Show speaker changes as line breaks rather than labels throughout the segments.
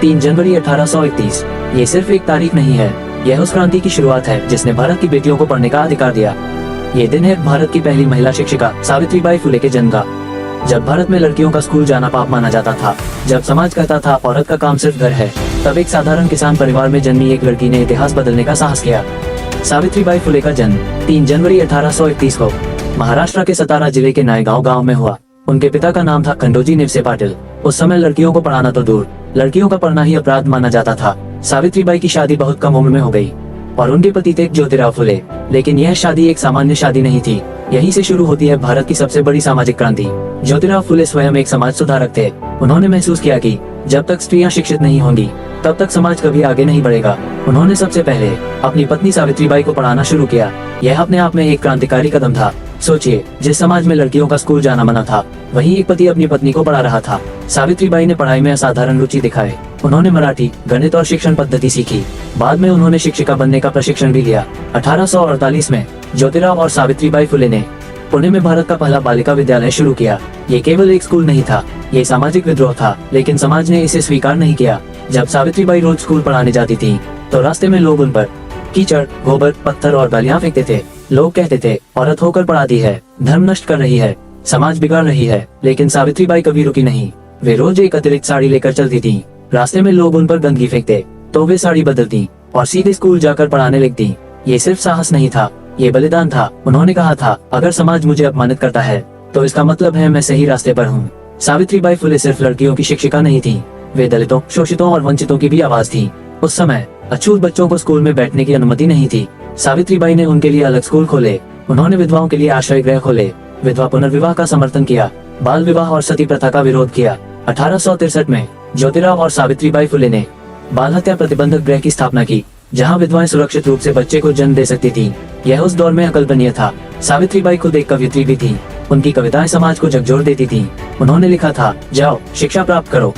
3 जनवरी 1831। ये सिर्फ एक तारीख नहीं है, यह उस क्रांति की शुरुआत है जिसने भारत की बेटियों को पढ़ने का अधिकार दिया। ये दिन है भारत की पहली महिला शिक्षिका सावित्रीबाई फुले के जन्म का। जब भारत में लड़कियों का स्कूल जाना पाप माना जाता था, जब समाज कहता था औरत का काम सिर्फ घर है, तब एक साधारण किसान परिवार में जन्मी एक लड़की ने इतिहास बदलने का साहस किया। सावित्रीबाई फुले का जन्म 3 जनवरी 1831 को महाराष्ट्र के सतारा जिले के नायगांव गांव में हुआ। उनके पिता का नाम था खंडोजी निवसे पाटिल। उस समय लड़कियों को पढ़ाना तो दूर, लड़कियों का पढ़ना ही अपराध माना जाता था। सावित्रीबाई की शादी बहुत कम उम्र में हो गई और उनके पति थे ज्योतिराव फुले। लेकिन यह शादी एक सामान्य शादी नहीं थी। यहीं से शुरू होती है भारत की सबसे बड़ी सामाजिक क्रांति। ज्योतिराव फुले स्वयं एक समाज सुधारक थे। उन्होंने महसूस किया कि जब तक स्त्रियां शिक्षित नहीं होंगी, तब तक समाज कभी आगे नहीं बढ़ेगा। उन्होंने सबसे पहले अपनी पत्नी सावित्रीबाई को पढ़ाना शुरू किया। यह अपने आप में एक क्रांतिकारी कदम था। सोचिए, जिस समाज में लड़कियों का स्कूल जाना मना था, वहीं एक पति अपनी पत्नी को पढ़ा रहा था। सावित्रीबाई ने पढ़ाई में असाधारण रुचि दिखाई। उन्होंने मराठी, गणित और शिक्षण पद्धति सीखी। बाद में उन्होंने शिक्षिका बनने का प्रशिक्षण भी लिया। 1848 में ज्योतिराव और सावित्रीबाई फुले ने पुणे में भारत का पहला बालिका विद्यालय शुरू किया। ये केवल एक स्कूल नहीं था, ये सामाजिक विद्रोह था, लेकिन समाज ने इसे स्वीकार नहीं किया। जब सावित्रीबाई रोज स्कूल पढ़ाने जाती थी, तो रास्ते में लोग उन पर कीचड़, गोबर, पत्थर और गालियां फेंकते थे। लोग कहते थे, औरत होकर पढ़ाती है, धर्म नष्ट कर रही है, समाज बिगाड़ रही है। लेकिन सावित्रीबाई कभी रुकी नहीं। वे रोज एक अतिरिक्त साड़ी लेकर चलती थी। रास्ते में लोग उन पर गंदगी फेंकते, तो वे साड़ी बदलती और सीधे स्कूल जाकर पढ़ाने लगती। ये सिर्फ साहस नहीं था, ये बलिदान था। उन्होंने कहा था, अगर समाज मुझे अपमानित करता है, तो इसका मतलब है मैं सही रास्ते पर हूँ। सावित्रीबाई फुले सिर्फ लड़कियों की शिक्षिका नहीं थी, वे दलितों, शोषितों और वंचितों की भी आवाज थी। उस समय अछूत बच्चों को स्कूल में बैठने की अनुमति नहीं थी। सावित्रीबाई ने उनके लिए अलग स्कूल खोले। उन्होंने विधवाओं के लिए आश्रय गृह खोले, विधवा पुनर्विवाह का समर्थन किया, बाल विवाह और सती प्रथा का विरोध किया। 1863 में ज्योतिराव और सावित्रीबाई फुले ने बाल हत्या प्रतिबंधक गृह की स्थापना की, जहां विधवाएं सुरक्षित रूप से बच्चे को जन्म दे सकती थी। यह उस दौर में अकल्पनीय था। सावित्रीबाई खुद एक कवयित्री भी थी। उनकी कविताएं समाज को झकझोर देती थी। उन्होंने लिखा था, जाओ शिक्षा प्राप्त करो,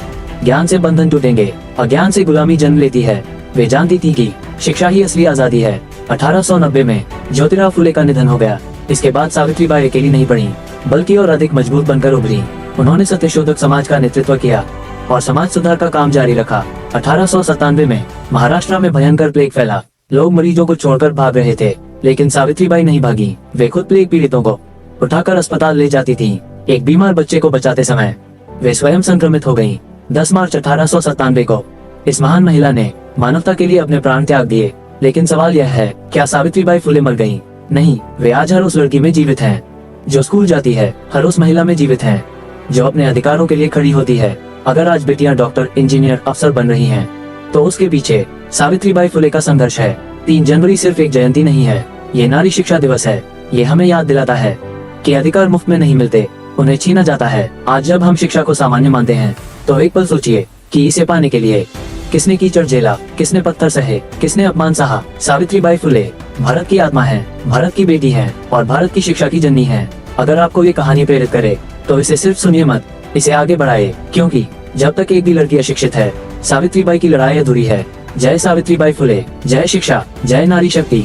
ज्ञान से बंधन टूटेंगे, अज्ञान से गुलामी जन्म लेती है। वे जानती थी कि शिक्षा ही असली आजादी है। 1890 में ज्योतिराव फुले का निधन हो गया। इसके बाद सावित्रीबाई अकेली नहीं पड़ी, बल्कि और अधिक मजबूत बनकर उभरी। उन्होंने सत्यशोधक समाज का नेतृत्व किया और समाज सुधार का काम जारी रखा। 1897 में महाराष्ट्र में भयंकर प्लेग फैला। लोग मरीजों को छोड़कर भाग रहे थे, लेकिन सावित्रीबाई नहीं भागी। वे खुद प्लेग पीड़ितों को उठाकर अस्पताल ले जाती थी। एक बीमार बच्चे को बचाते समय वे स्वयं संक्रमित हो गयी। 10 मार्च 1897 को इस महान महिला ने मानवता के लिए अपने प्राण त्याग दिए। लेकिन सवाल यह है, क्या सावित्रीबाई फुले मर गयी? नहीं, वे आज हर उस लड़की में जीवित हैं, जो स्कूल जाती है, हर उस महिला में जीवित हैं, जो अपने अधिकारों के लिए खड़ी होती है। अगर आज बेटियां डॉक्टर, इंजीनियर, अफसर बन रही हैं, तो उसके पीछे सावित्रीबाई फुले का संघर्ष है। 3 जनवरी सिर्फ एक जयंती नहीं है, ये नारी शिक्षा दिवस है। ये हमें याद दिलाता है कि अधिकार मुफ्त में नहीं मिलते, उन्हें छीना जाता है। आज जब हम शिक्षा को सामान्य मानते हैं, तो एक पल सोचिए कि इसे पाने के लिए किसने कीचड़ झेला, किसने पत्थर सहे, किसने अपमान सहा। सावित्रीबाई फुले भारत की आत्मा है, भारत की बेटी है और भारत की शिक्षा की जननी है। अगर आपको ये कहानी प्रेरित करे, तो इसे सिर्फ सुनिए मत, इसे आगे बढ़ाए, क्योंकि जब तक एक भी लड़की अशिक्षित है, सावित्रीबाई की लड़ाई अधूरी है। जय सावित्रीबाई फुले, जय शिक्षा, जय नारी शक्ति।